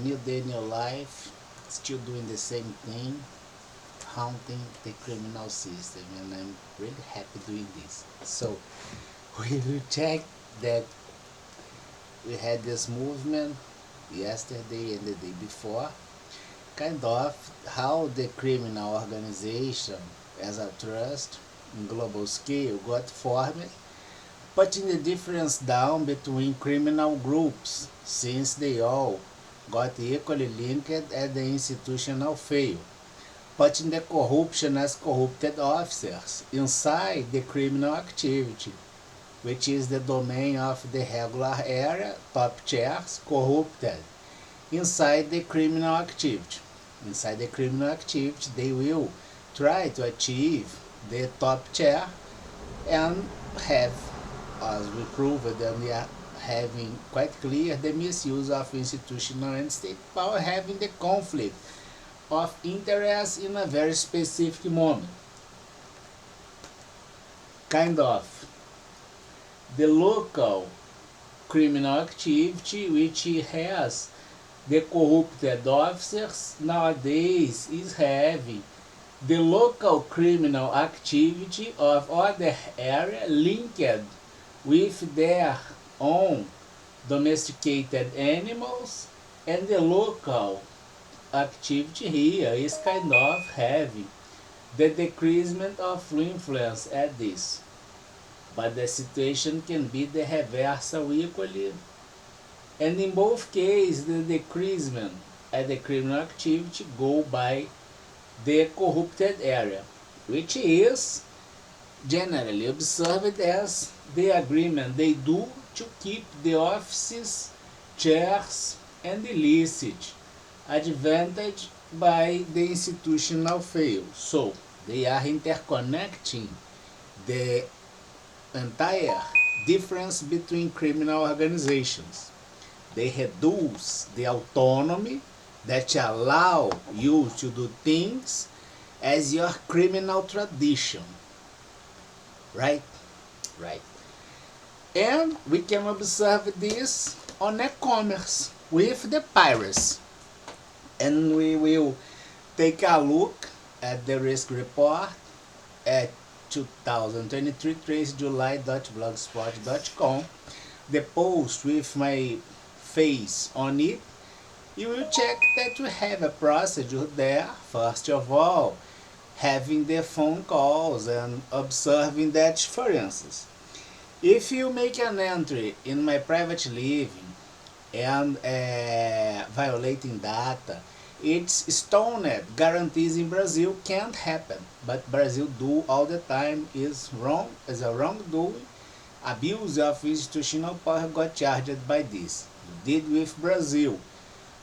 New day, new life, still doing the same thing, haunting the criminal system, and I'm really happy doing this. So we will check that we had this movement yesterday and the day before, kind of how the criminal organization as a trust in global scale got formed, putting the difference down between criminal groups, since they all got equally linked at the institutional fail, putting the corruption as corrupted officers inside the criminal activity, which is the domain of the regular area, top chairs, corrupted, inside the criminal activity. Inside the criminal activity, they will try to achieve the top chair and have, as we proved, and we are having quite clear the misuse of institutional and state power, having the conflict of interest in a very specific moment. Kind of the local criminal activity, which has the corrupted officers, nowadays is having the local criminal activity of other area linked with their own domesticated animals, and the local activity here is kind of having the decreasement of influence at this. But the situation can be the reversal equally, and in both cases the decreasement at the criminal activity go by the corrupted area, which is generally observed as the agreement they do to keep the offices, chairs, and illicit advantage by the institutional fail. So they are interconnecting the entire difference between criminal organizations. They reduce the autonomy that allow you to do things as your criminal tradition. Right? Right. And we can observe this on e-commerce with the Piracy. And we will take a look at the risk report at 2023 tracejuly.blogspot.com, the post with my face on it. You will check that we have a procedure there. First of all, having the phone calls and observing that, for instance, if you make an entry in my private living and violating data, it's stoned. Guarantees in Brazil can't happen, but Brazil do all the time is wrong, is a wrongdoing. Abuse of institutional power got charged by this. You did with Brazil.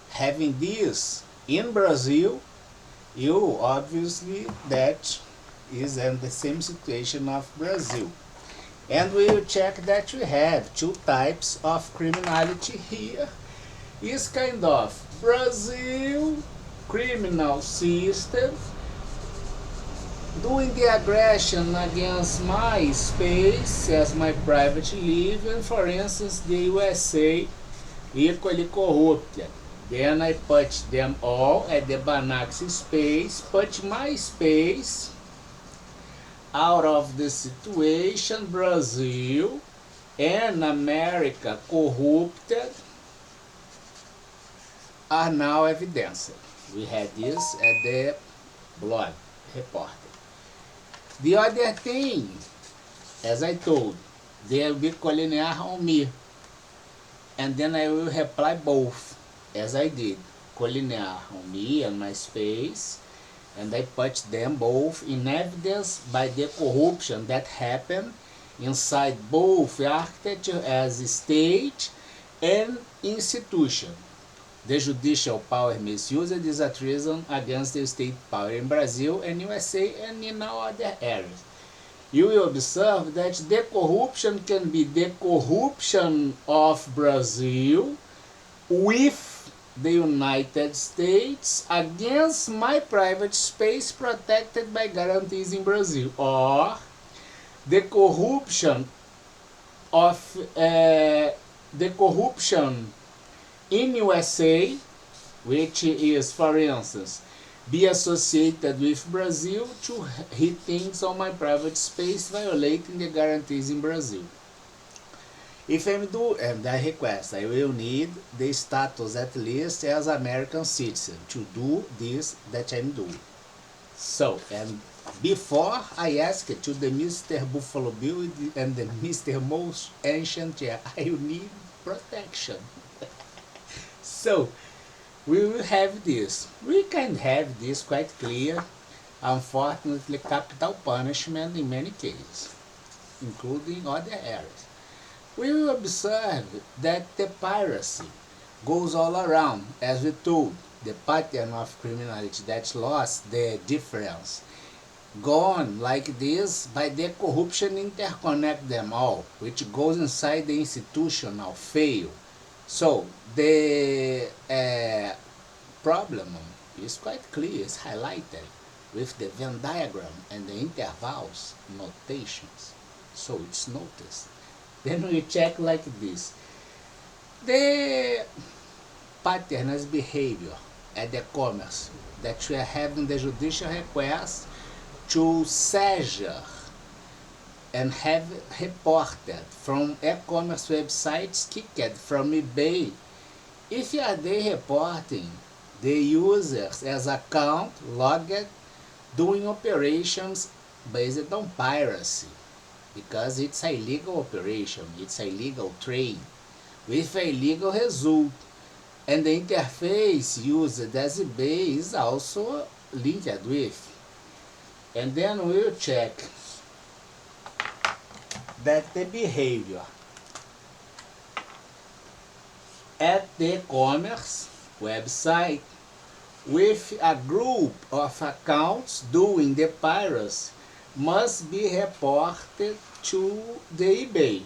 Having this in Brazil, you obviously that is in the same situation of Brazil. And we will check that we have two types of criminality here. Is kind of Brazil criminal system doing the aggression against my space as my private living, for instance, the USA equally corrupted. Then I put them all at the Banax space, put my space out of the situation. Brazil and America corrupted are now evidenced. We had this at the blog report. The other thing, as I told, they will be collinear on me, and then I will reply both, as I did, collinear on me and my space, and I put them both in evidence by the corruption that happened inside both architecture as state and institution. The judicial power misused is a treason against the state power in Brazil and USA and in all other areas. You will observe that the corruption can be the corruption of Brazil with the United States against my private space protected by guarantees in Brazil, or the corruption of in USA which is, for instance, be associated with Brazil to hit things on my private space violating the guarantees in Brazil. If I'm doing the request, I will need the status at least as American citizen to do this that I'm doing. So, and before I ask it to the Mr. Buffalo Bill and the Mr. Most Ancient, I need protection. So, we will have this. We can have this quite clear. Unfortunately, capital punishment in many cases, including other areas. We will observe that the piracy goes all around, as we told, the pattern of criminality that lost the difference. Gone like this by the corruption interconnect them all, which goes inside the institutional fail. So the problem is quite clear, it's highlighted with the Venn diagram and the intervals notations. So it's noticed. Then we check like this. The pattern as behavior at the commerce that we are having the judicial request to seizure and have reported from e-commerce websites kicked from eBay. If you are they reporting the users as account logged doing operations based on piracy, because it's a illegal operation, it's a legal trade with a legal result, and the interface used as eBay is also linked with. And then we'll check that the behavior at the commerce website with a group of accounts doing the piracy must be reported to the eBay.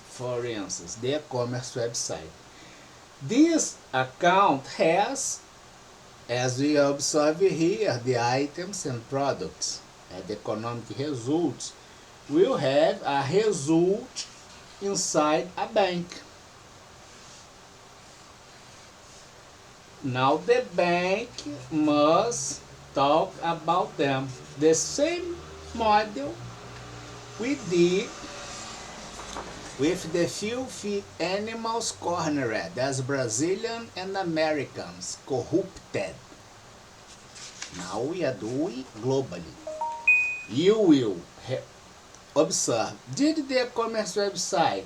For instance, the e-commerce website. This account has, as we observe here, the items and products. And the economic results will have a result inside a bank. Now the bank must talk about them. The same model we did with the filthy animals cornered as Brazilian and Americans corrupted. Now we are doing globally. You will observe, did the e-commerce website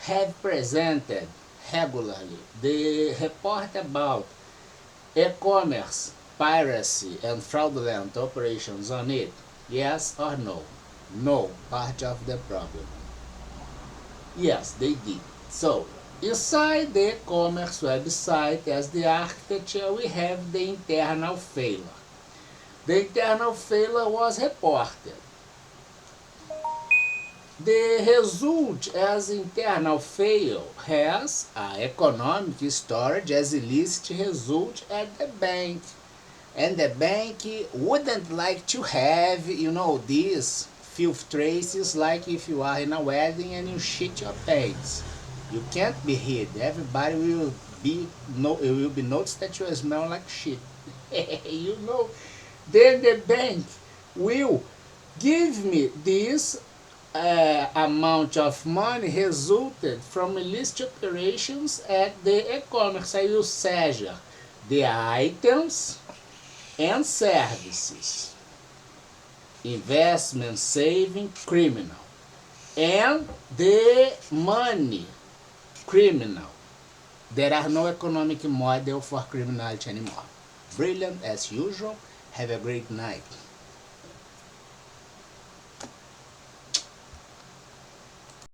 have presented regularly the report about e-commerce, piracy, and fraudulent operations on it? Yes or no? No, part of the problem. Yes, they did. So, inside the e-commerce website, as the architecture, we have the internal failure. The internal failure was reported. The result as internal fail has an economic storage as illicit result at the bank. And the bank wouldn't like to have, these filth traces like if you are in a wedding and you shit your pants. You can't be hid. Everybody will be noticed that you smell like shit. Then the bank will give me this amount of money resulted from illicit operations at the e-commerce. I will seizure the items and services, investment, saving, criminal, and the money, criminal. There are no economic model for criminality anymore. Brilliant as usual. Have a great night.